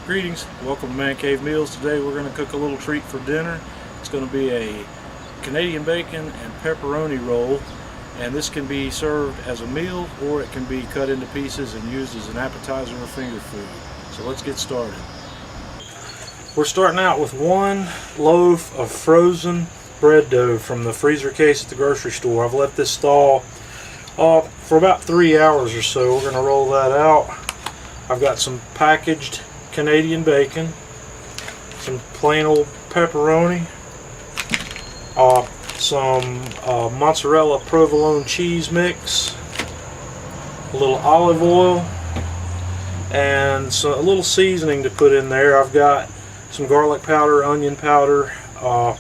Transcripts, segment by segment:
Greetings, welcome to Man Cave Meals. Today we're going to cook a little treat for dinner. It's going to be a Canadian bacon and pepperoni roll, and this can be served as a meal or it can be cut into pieces and used as an appetizer or finger food. So let's get started. We're starting out with one loaf of frozen bread dough from the freezer case at the grocery store. I've let this thaw for about 3 hours or so. We're going to roll that out. I've got some packaged Canadian bacon, some plain old pepperoni, some mozzarella provolone cheese mix, a little olive oil, and a little seasoning to put in there. I've got some garlic powder, onion powder, and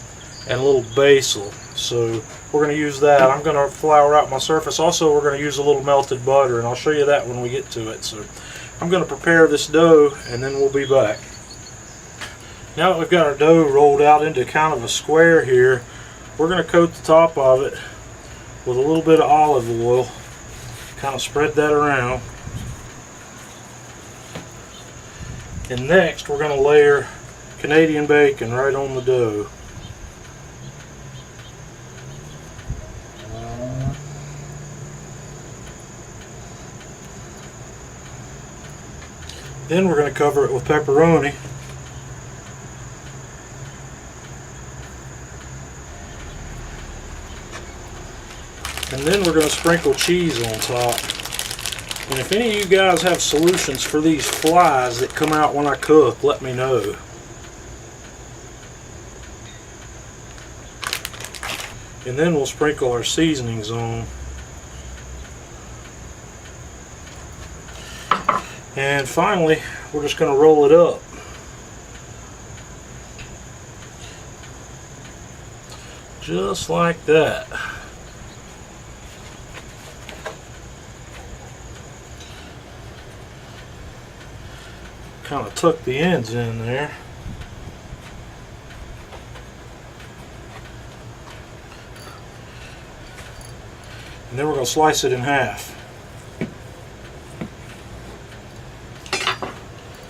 a little basil. So we're going to use that. I'm going to flour out my surface. Also, we're going to use a little melted butter, and I'll show you that when we get to it. So I'm going to prepare this dough and then we'll be back. Now that we've got our dough rolled out into kind of a square here, we're going to coat the top of it with a little bit of olive oil. Kind of spread that around. And next we're going to layer Canadian bacon right on the dough. Then we're going to cover it with pepperoni. And then we're going to sprinkle cheese on top. And if any of you guys have solutions for these flies that come out when I cook, let me know. And then we'll sprinkle our seasonings on. And finally, we're just going to roll it up. Just like that. Kind of tuck the ends in there. And then we're going to slice it in half.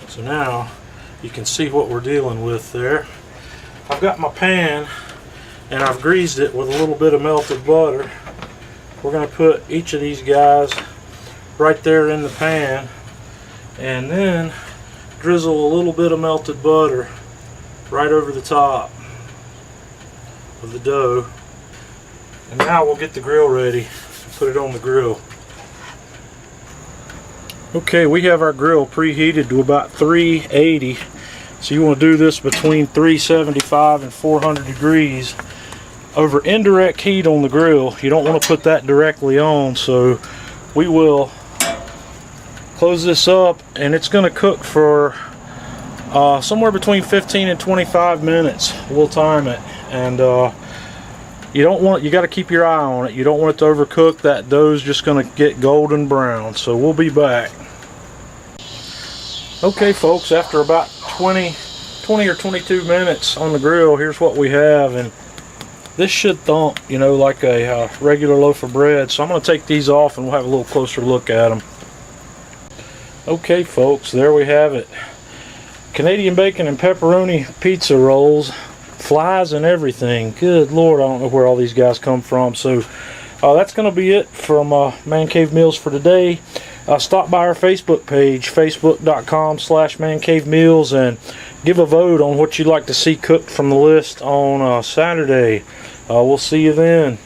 So now you can see what we're dealing with there. I've got my pan and I've greased it with a little bit of melted butter. We're going to put each of these guys right there in the pan and then drizzle a little bit of melted butter right over the top of the dough. And now we'll get the grill ready and put it on the grill. Okay, we have our grill preheated to about 380. So you want to do this between 375 and 400 degrees over indirect heat on the grill. You don't want to put that directly on, so we will close this up and it's going to cook for somewhere between 15 and 25 minutes. We'll time it, and you got to keep your eye on it. You don't want it to overcook. That dough's just going to get golden brown. So we'll be back. Okay folks, after about 20 or 22 minutes on the grill, here's what we have, and this should thump, you know, like a regular loaf of bread. So I'm going to take these off and we'll have a little closer look at them. Okay folks, there we have it. Canadian bacon and pepperoni pizza rolls. Flies and everything. Good Lord, I don't know where all these guys come from. So that's going to be it from Man Cave Meals for today. Stop by our Facebook page, facebook.com/mancavemeals, and give a vote on what you'd like to see cooked from the list on Saturday. We'll see you then.